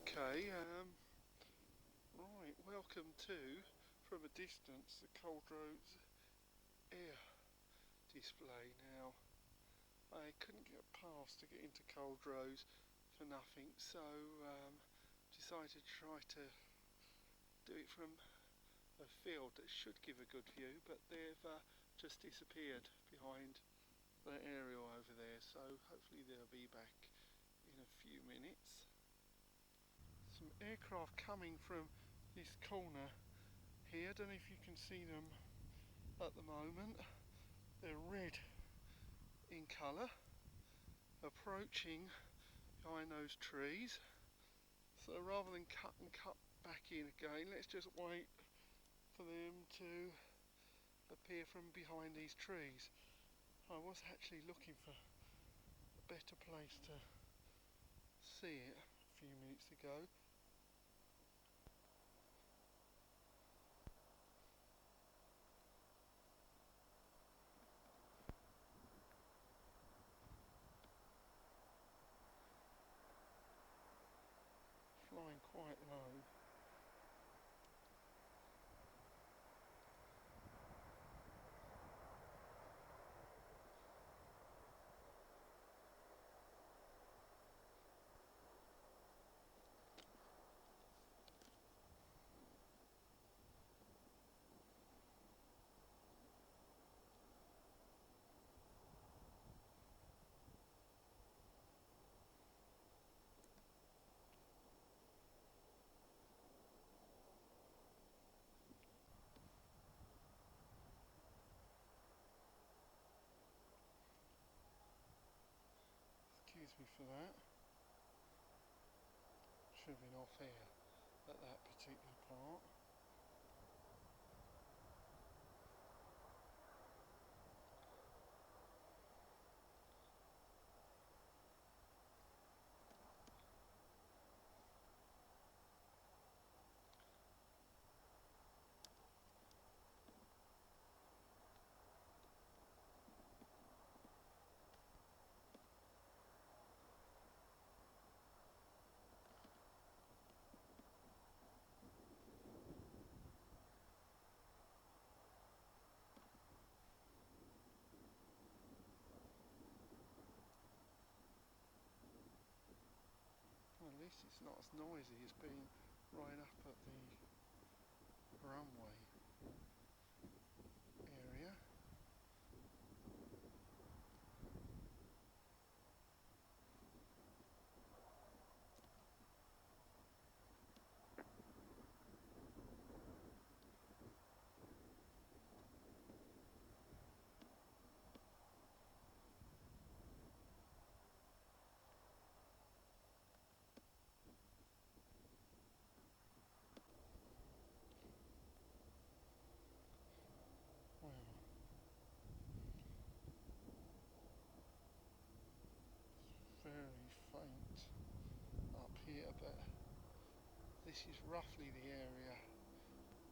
Okay, right, welcome to, from a distance, the CuLdrose Air-DispLay. Now, I couldn't get past to get into CuLdrose for nothing, so decided to try to do it from a field that should give a good view, but they've just disappeared behind the aerial over there, so hopefully they'll be back in a few minutes. Some aircraft coming from this corner here. I don't know if you can see them at the moment. They're red in colour, approaching behind those trees. So rather than cut back in again, let's just wait for them to appear from behind these trees. I was actually looking for a better place to see it a few minutes ago. Flying quite low. Excuse me for that. Should have been off air at that particular part. Well, at least it's not as noisy as being right up at the runway area. Well, it's very faint up here, but this is roughly the area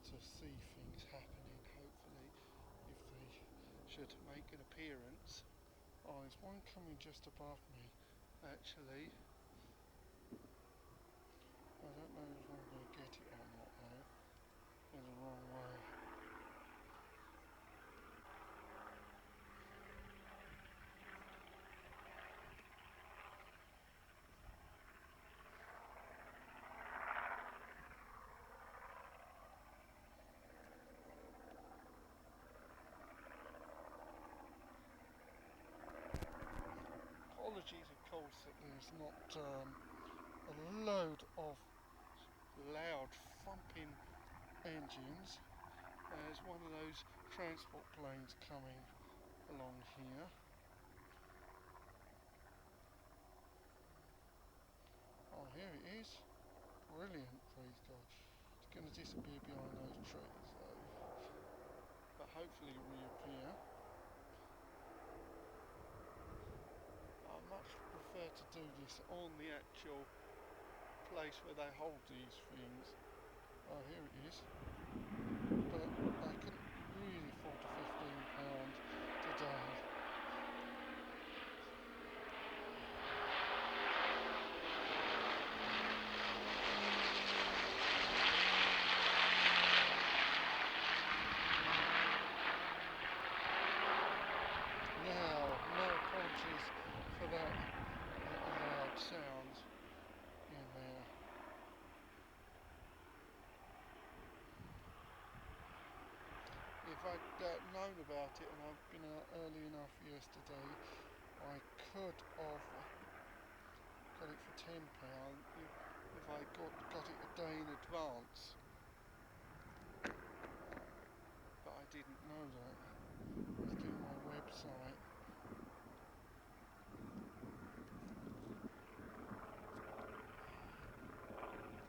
to see things happening, hopefully, if they should make an appearance. Oh, there's one coming just above me, actually. I don't know if I'm going to get it or not, though. In the wrong way. Apologies, of course, that there's not a load of loud thumping engines. There's one of those transport planes coming along here. Oh, here it is. Brilliant, praise God. It's going to disappear behind those trees, though. But hopefully it'll reappear. I much prefer to do this on the actual place where they hold these things. Oh, here it is. But I couldn't really afford the £15 today. I'd known about it and I'd been out early enough yesterday, I could have got it for £10 if I got it a day in advance. But I didn't know that. I was doing my website.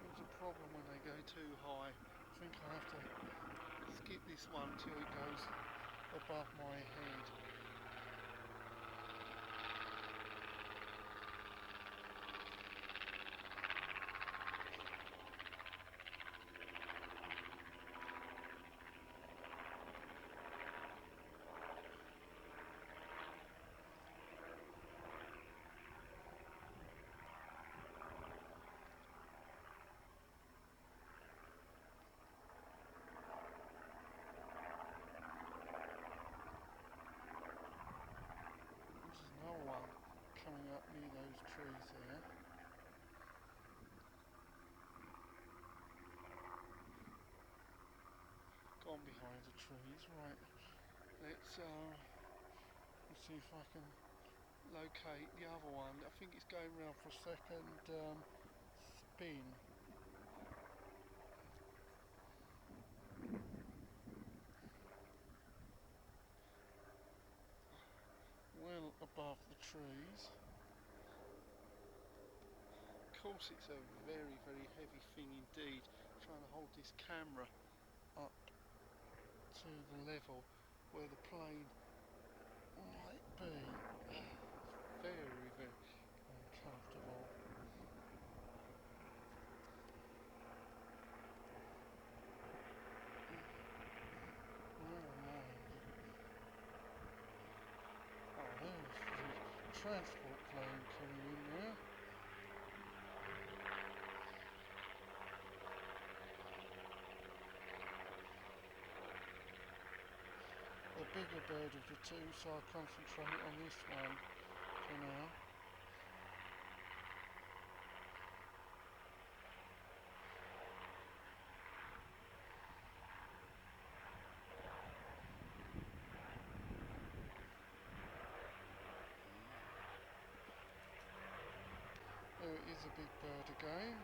There's a problem when they go too high. I think I have to skip this one till it goes above my head. There's another one coming up near those trees there. Gone behind the trees, right. Let's see if I can locate the other one. I think it's going round for a second spin. Well above the trees. Of course it's a very, very heavy thing indeed, trying to hold this camera up to the level where the plane might be. Very, very uncomfortable. Where am I? Oh, there's the transport plane coming in there. The bigger bird of the two, so I'll concentrate on this one for now. There it is, a big bird again.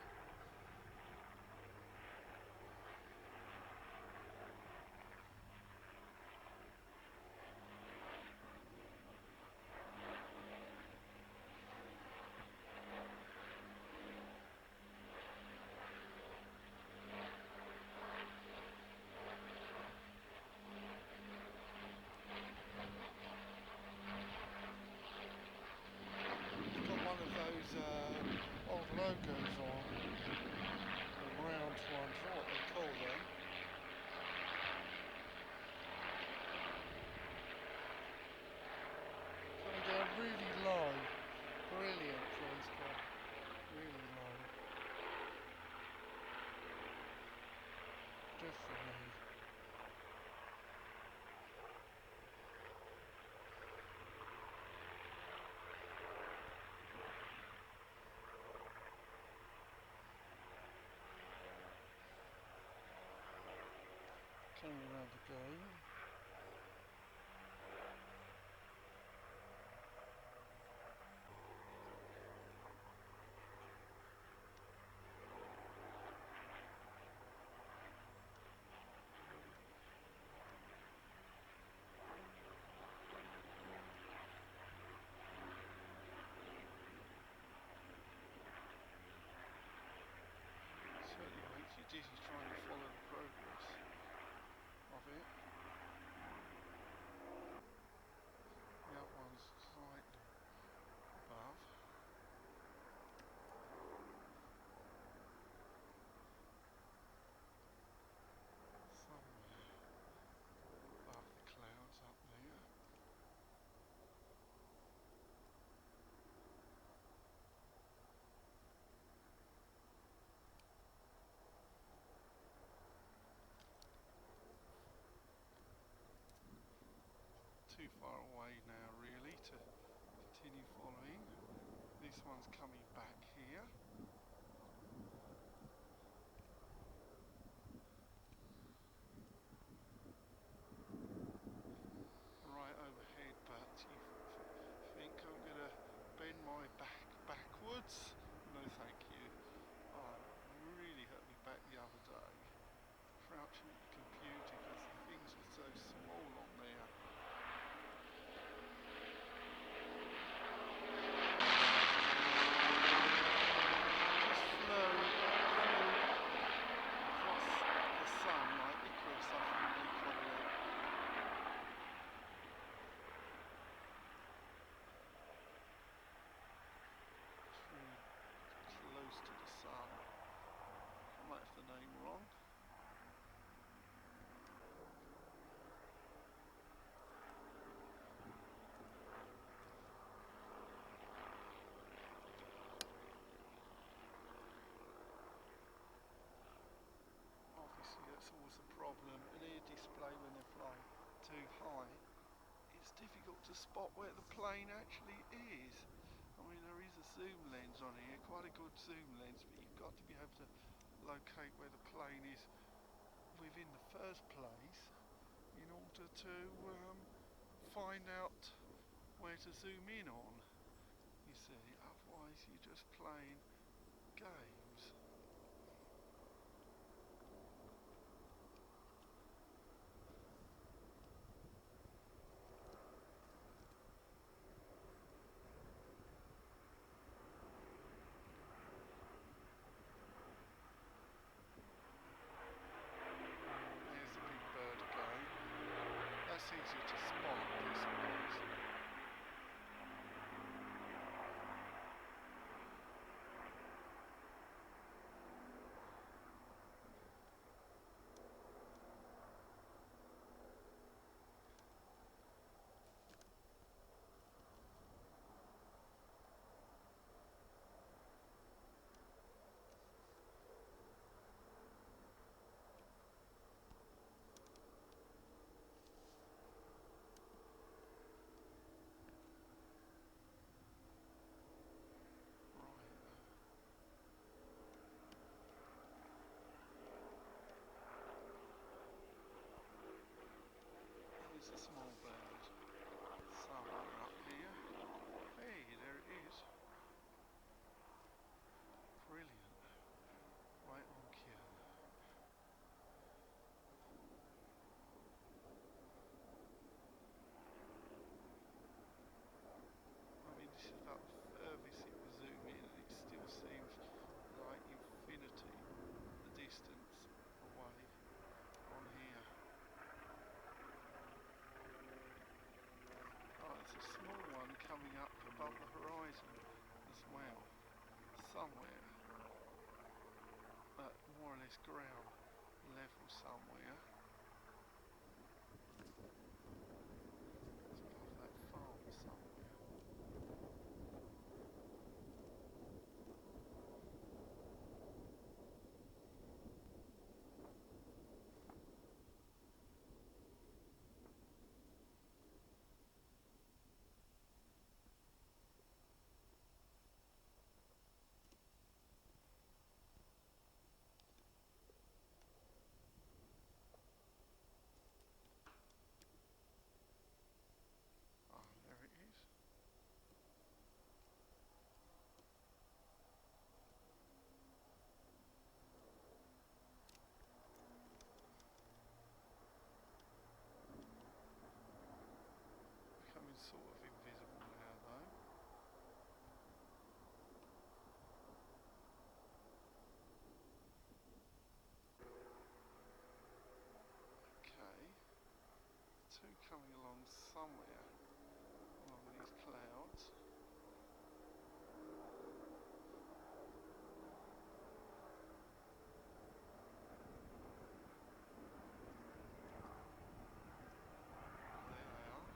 Old logos on, the round ones, or what they call them. Coming down really low, brilliant please God, really low. Definitely. Coming around again. Certainly makes you dizzy trying to follow the progress of it. The other one's slightly above. Somewhere above the clouds up there. Too far away now really to continue following. This one's coming back here. display when they're flying too high, it's difficult to spot where the plane actually is. I mean, there is a zoom lens on here, quite a good zoom lens, but you've got to be able to locate where the plane is within the first place in order to find out where to zoom in on, you see, otherwise you're just playing games. There's the big bird again. That's easier to spot this place. There's a small bird somewhere up here. Hey, there it is. Brilliant. Right on cue. I mean, this is about the furthest it will zoom in, and it still seems like infinity, the distance away on here. Oh, there's a small one coming up above the horizon as well, somewhere, at more or less ground level somewhere. It's above that farm somewhere. Ah, there it is. Becoming sort of invisible now though. Okay, two coming along somewhere along these clouds. There they are.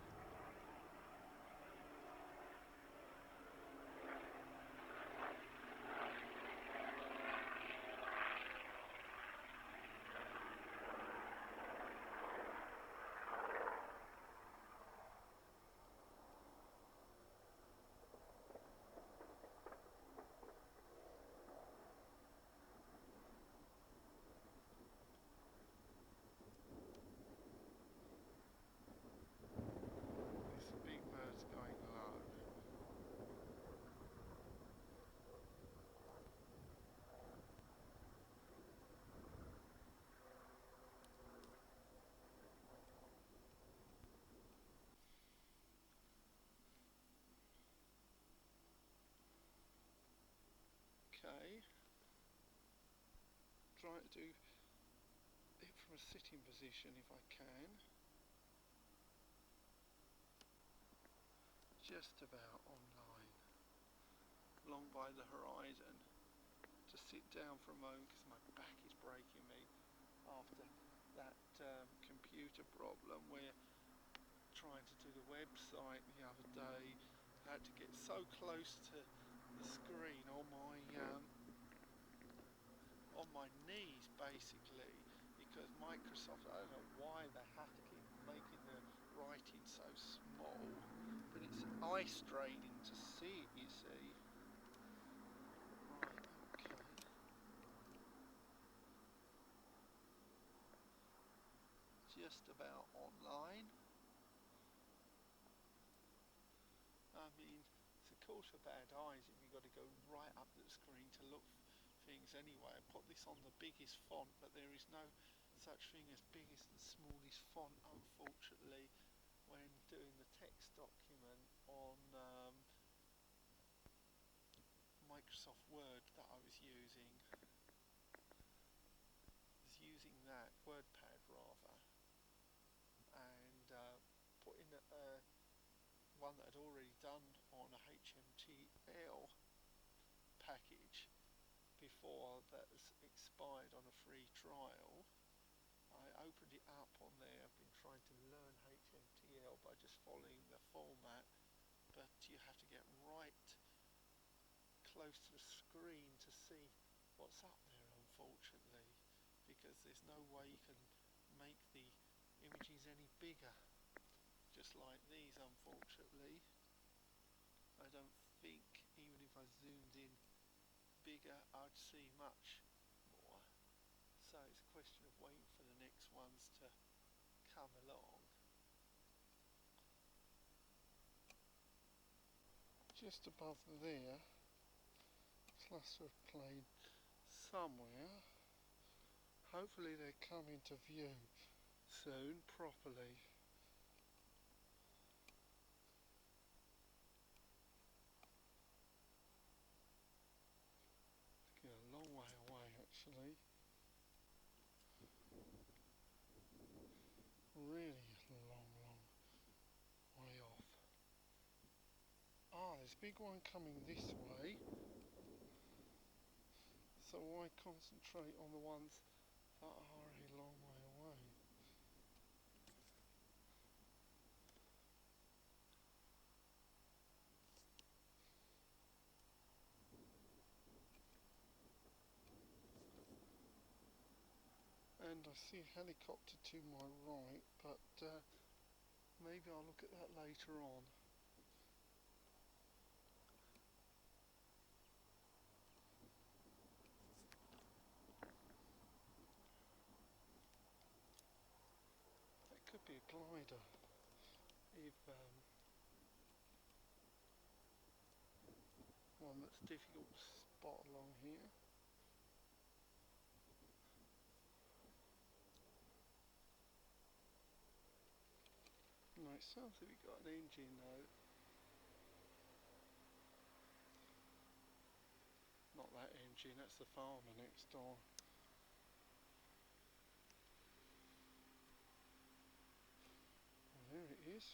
This big bird's going low. Okay. Try to do it from a sitting position if I can. Just about online. Along by the horizon. To sit down for a moment because my back is breaking me after that computer problem where trying to do the website the other day, I had to get so close to the screen on my knees basically, because Microsoft, I don't know why they have to keep making the writing so small, but it's eye straining to see it, you see. Right, okay. Just about online. I mean, it's a cause for bad eyes if you've got to go right up the screen to look things anyway. I put this on the biggest font, but there is no such thing as biggest and smallest font, unfortunately, when doing the text document on Microsoft Word that I was using. That WordPad rather, and put in one that I'd already done on a HMTL package before that's expired on a free trial. I opened it up on there. I've been trying to learn HMTL by just following the format, but you have to get right close to the screen to see what's up there, unfortunately, because there's no way you can make the images any bigger, just like these, unfortunately. I don't think even if I zoomed in bigger I'd see much more, so it's a question of waiting for the next ones to come along. Just above there, cluster of plane somewhere. Hopefully they come into view soon properly. It's getting a long way away actually. Really long way off. Ah, there's a big one coming this way. So why concentrate on the ones that are a long way away? And I see a helicopter to my right, but maybe I'll look at that later on. That could be a glider, if one that's difficult to spot along here. No, it sounds like we've got an engine though. Not that engine, that's the farmer next door. Well, there it is.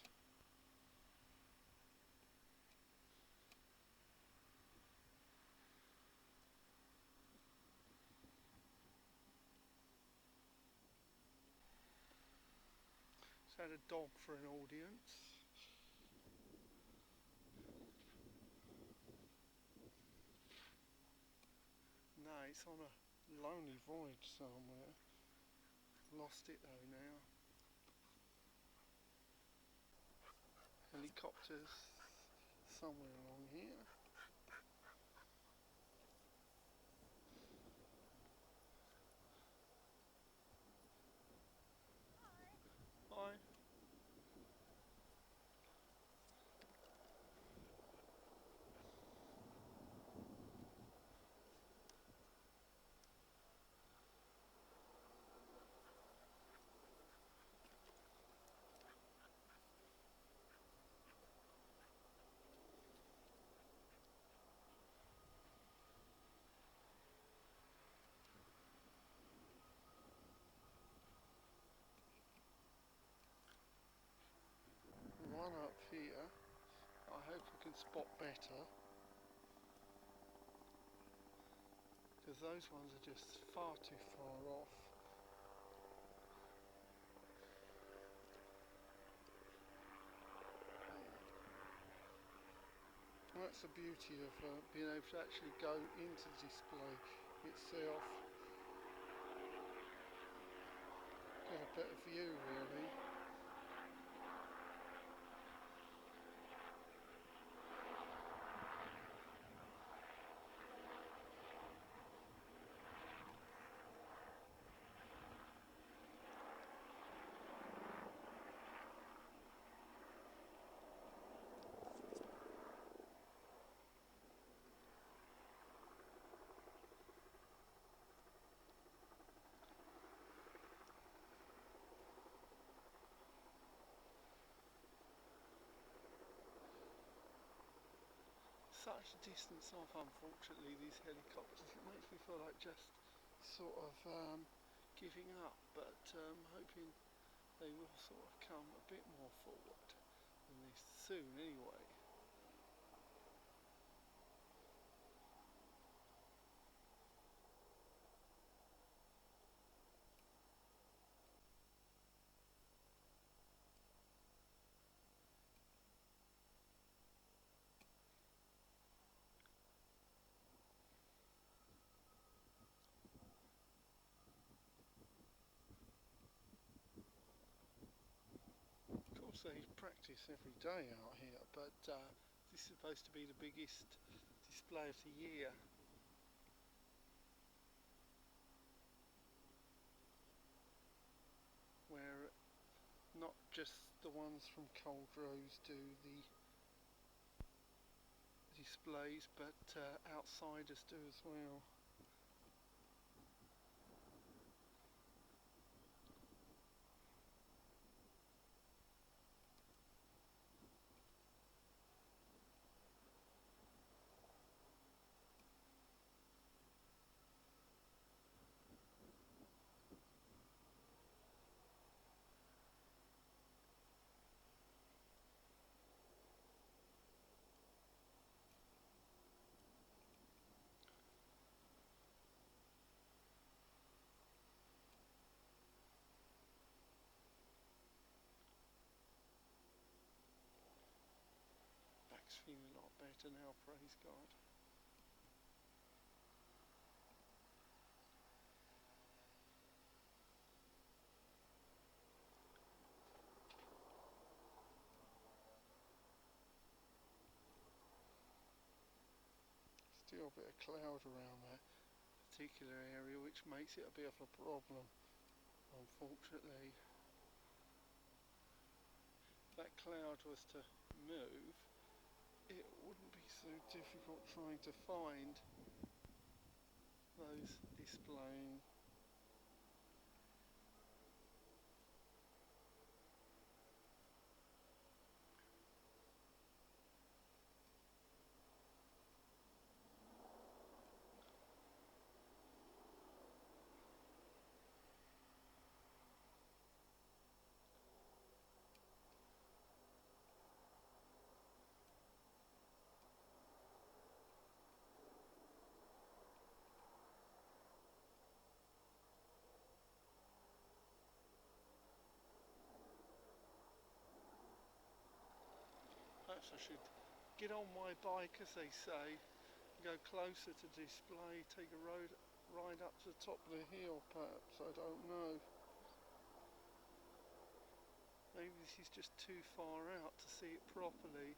Just had a dog for an audience. No, it's on a lonely voyage somewhere. Lost it though now. Helicopters somewhere along here. Hi. One up here. I hope I can spot better, because those ones are just far too far off. That's the beauty of being able to actually go into the display itself. better view really. Such a distance off, unfortunately, these helicopters. It makes me feel like just sort of giving up, but hoping they will sort of come a bit more forward than this soon anyway. Of course they practice every day out here, but this is supposed to be the biggest display of the year. Where not just the ones from CuLdrose do the displays, but outsiders do as well. Back's feeling a lot better now, praise God. Still a bit of cloud around that particular area, which makes it a bit of a problem, unfortunately. If that cloud was to move, it wouldn't be so difficult trying to find those displaying. Perhaps I should get on my bike, as they say, go closer to display, take a ride up to the top of the hill, perhaps, I don't know. Maybe this is just too far out to see it properly.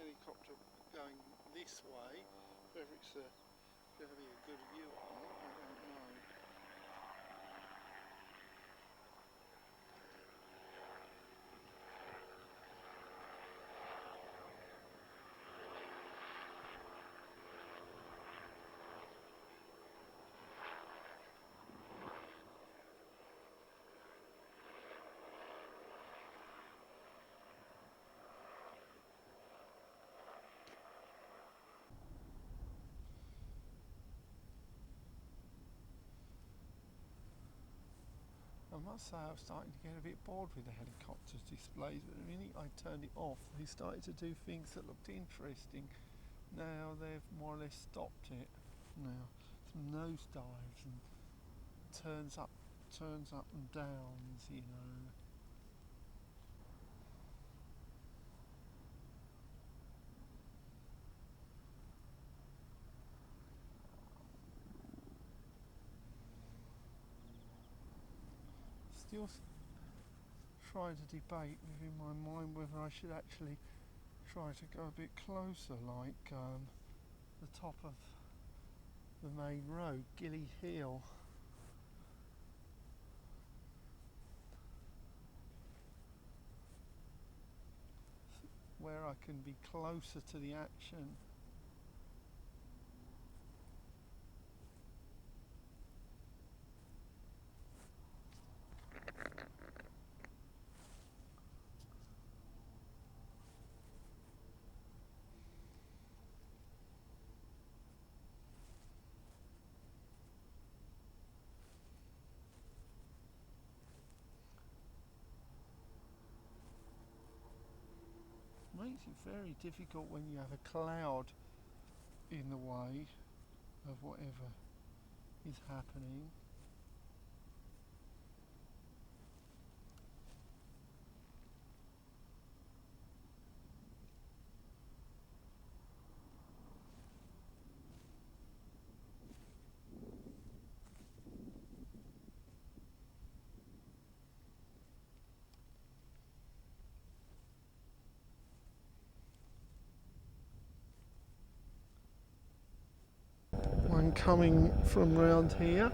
Helicopter going this way, whether it's going to be a good view or not, I don't know. must say I was starting to get a bit bored with the helicopter's displays, but the minute I turned it off they started to do things that looked interesting. Now they've more or less stopped it. Now some nosedives and turns up and downs, you know. Still trying to debate within my mind whether I should actually try to go a bit closer, like the top of the main road, Gilly Hill. Where I can be closer to the action. Makes it very difficult when you have a cloud in the way of whatever is happening. One coming from round here.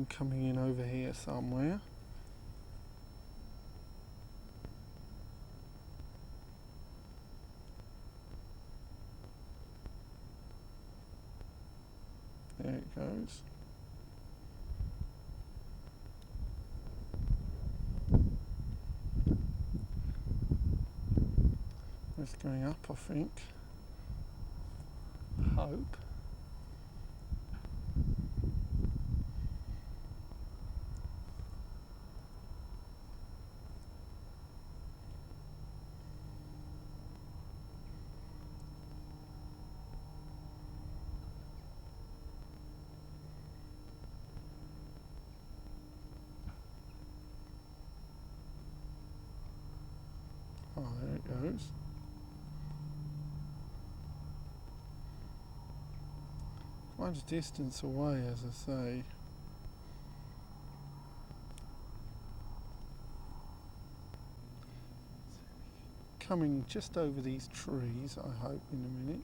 Coming in over here somewhere. There it goes. It's going up, I think. Hope. Oh, there it goes. Quite a distance away, as I say. Coming just over these trees, I hope, in a minute.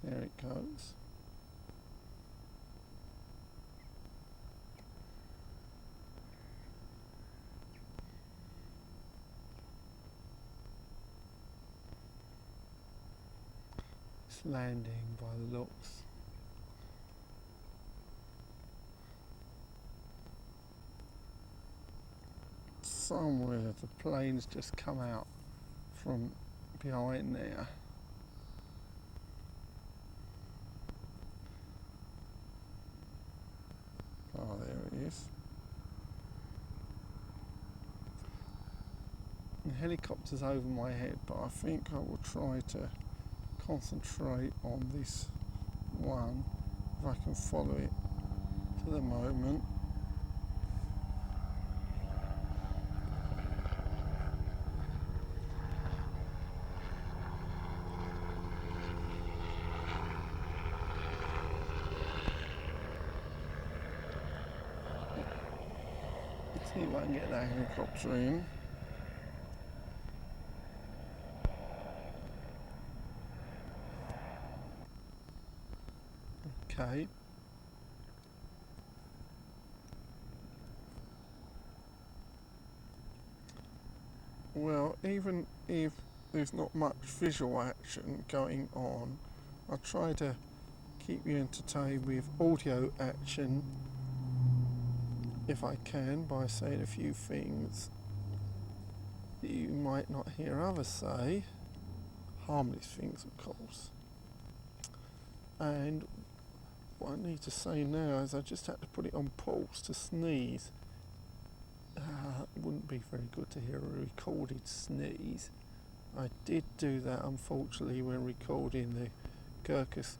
There it goes. It's landing by the looks. Somewhere the plane's just come out from behind there. Oh, there it is. The helicopter's over my head, but I think I will try to concentrate on this one, if I can follow it for the moment. See if I can get that helicopter in. Okay. Well, even if there's not much visual action going on, I'll try to keep you entertained with audio action if I can, by saying a few things that you might not hear others say, harmless things of course. And what I need to say now is I just had to put it on pause to sneeze. It wouldn't be very good to hear a recorded sneeze. I did do that unfortunately when recording the CLOKCS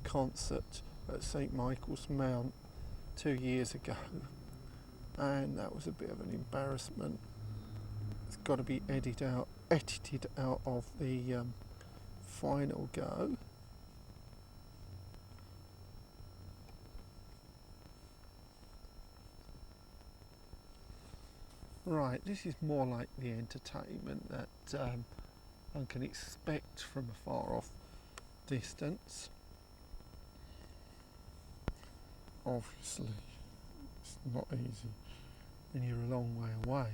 concert at St Michael's Mount 2 years ago, and that was a bit of an embarrassment. It's got to be edited out of the final go. Right, this is more like the entertainment that one can expect from a far off distance. Obviously, it's not easy when you're a long way away.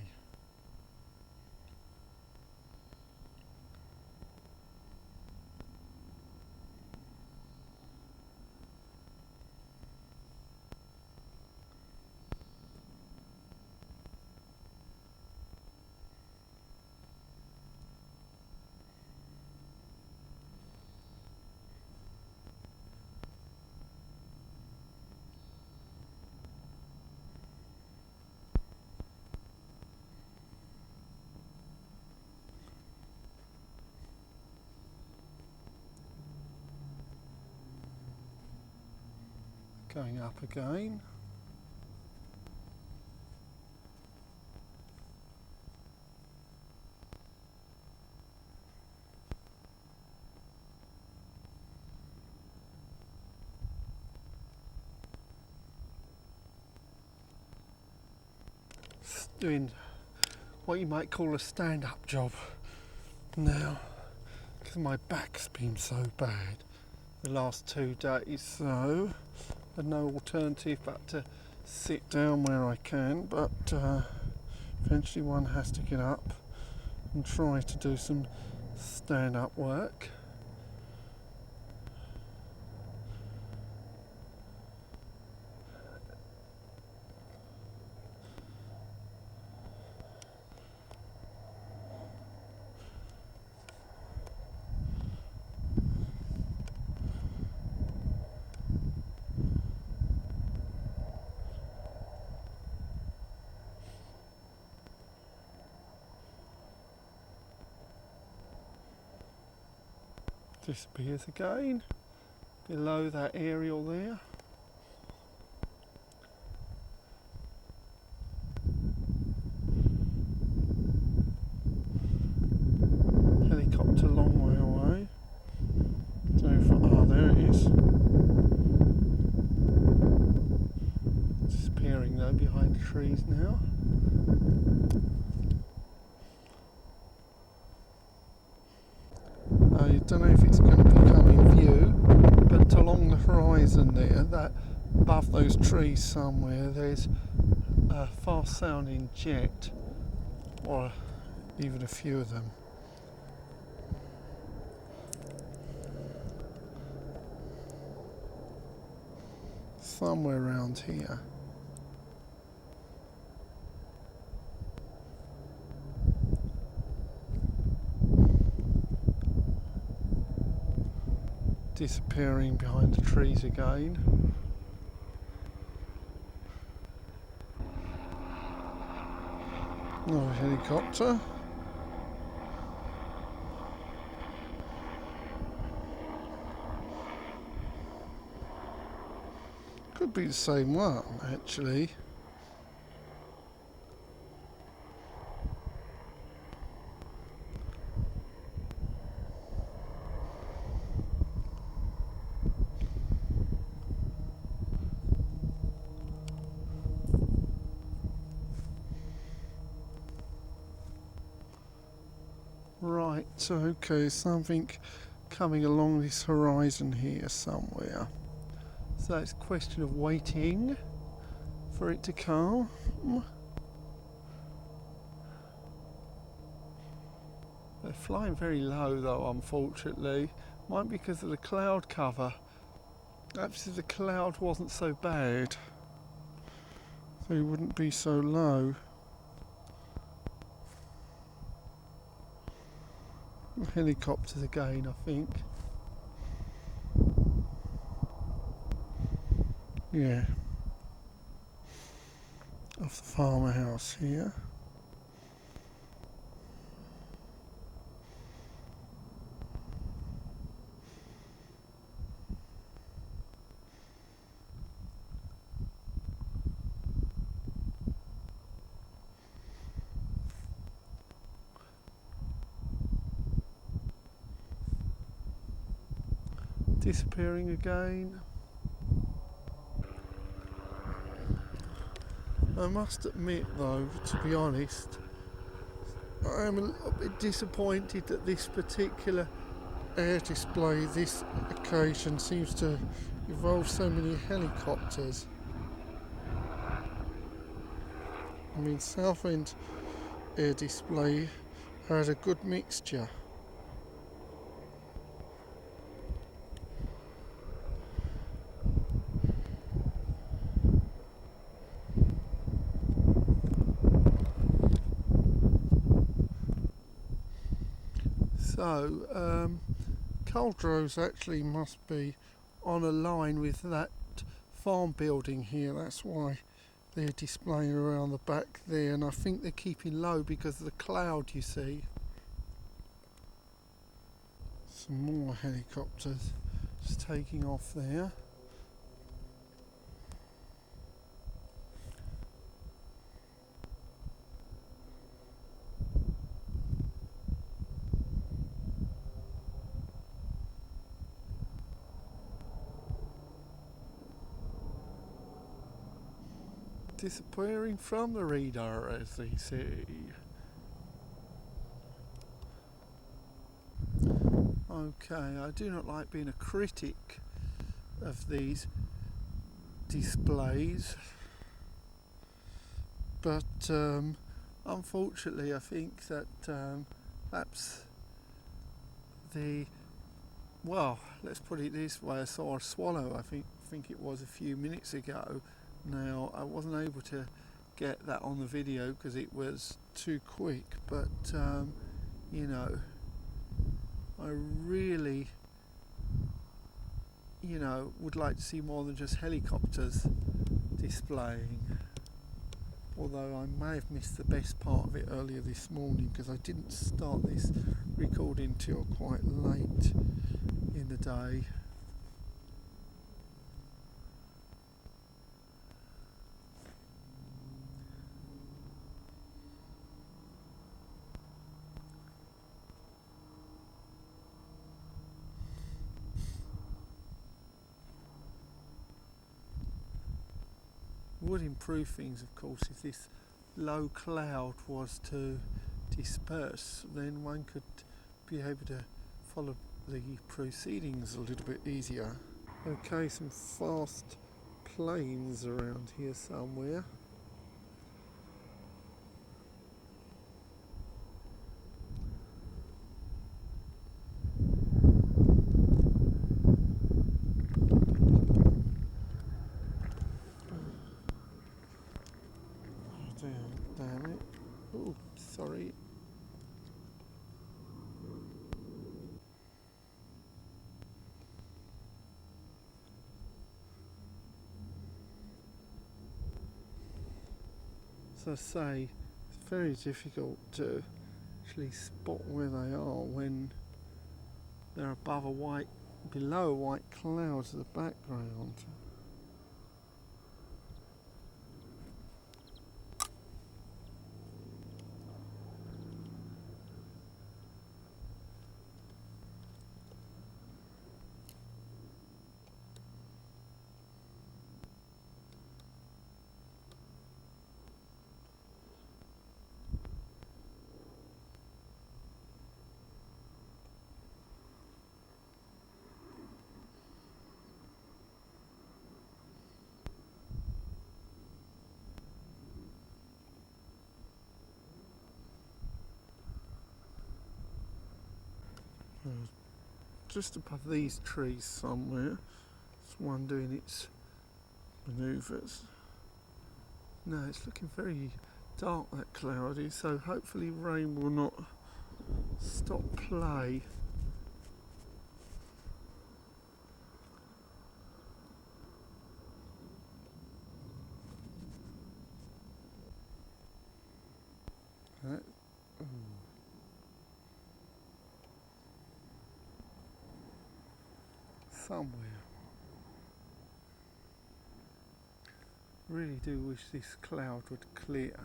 Going up again. Doing what you might call a stand-up job now, because my back's been so bad the last 2 days, so I've no alternative but to sit down where I can, but eventually one has to get up and try to do some stand-up work. Disappears again below that aerial there. Helicopter long way away. There it is. Disappearing though behind the trees now. I don't know if it's going to become in view, but along the horizon there, that above those trees somewhere, there's a fast sounding jet, or even a few of them. Somewhere around here. Disappearing behind the trees again. Another helicopter. Could be the same one, actually. Right, okay, something coming along this horizon here somewhere. So it's a question of waiting for it to come. They're flying very low though, unfortunately. Might be because of the cloud cover. Perhaps if the cloud wasn't so bad, they wouldn't be so low. Helicopters again, I think. Yeah. Off the farmer house here. Disappearing again. I must admit though, to be honest, I am a little bit disappointed that this particular air display this occasion seems to involve so many helicopters. I mean, Southend air display had a good mixture. So, CuLdrose actually must be on a line with that farm building here. That's why they're displaying around the back there, and I think they're keeping low because of the cloud, you see. Some more helicopters just taking off there. Disappearing from the radar, as they say. Okay, I do not like being a critic of these displays, but unfortunately I think that perhaps well, let's put it this way, I saw a swallow, I think it was a few minutes ago. Now, I wasn't able to get that on the video because it was too quick, but you know, I really, you know, would like to see more than just helicopters displaying. Although I may have missed the best part of it earlier this morning because I didn't start this recording till quite late in the day. Would improve things, of course, if this low cloud was to disperse, then one could be able to follow the proceedings a little bit easier. Okay, some fast planes around here somewhere. Damn it. Oh, sorry. As I say, it's very difficult to actually spot where they are when they're above below white clouds in the background. just above these trees somewhere. It's one doing its manoeuvres. No, it's looking very dark, that cloud is, so hopefully rain will not stop play. Somewhere. Really do wish this cloud would clear.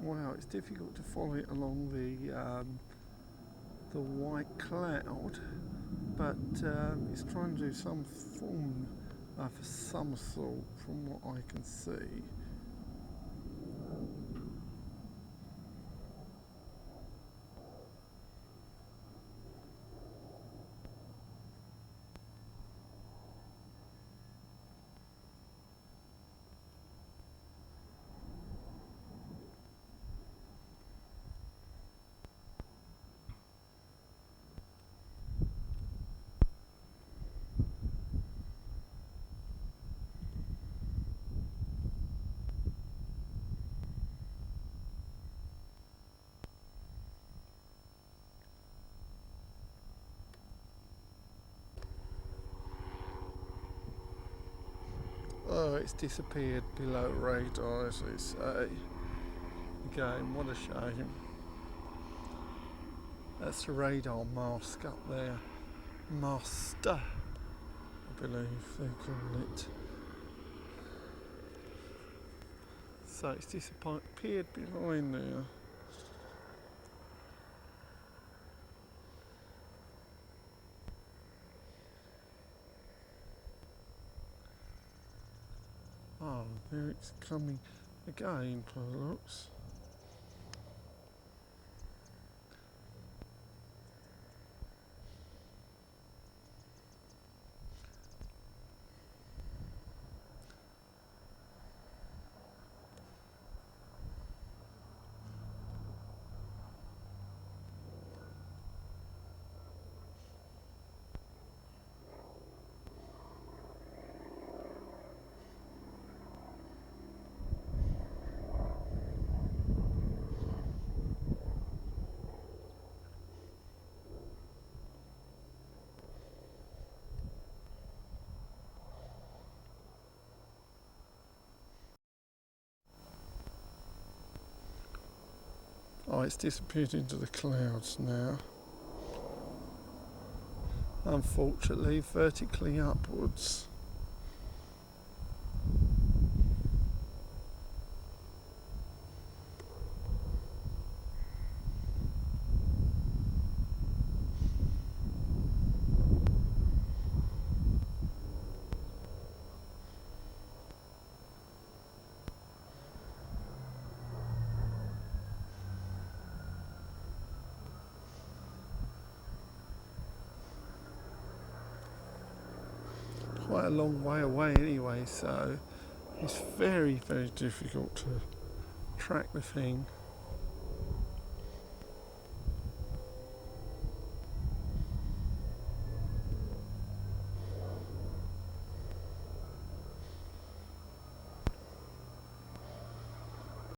Wow, it's difficult to follow it along the white cloud, but it's trying to do some form of a somersault from what I can see. Oh, it's disappeared below radar, as they say. Again, what a shame. That's the radar mask up there. Master, I believe they call it. So it's disappeared behind there. Oh, there it's coming again, PUBL. Oh, it's disappeared into the clouds now. Unfortunately, vertically upwards. Quite a long way away anyway, so It's very, very difficult to track the thing.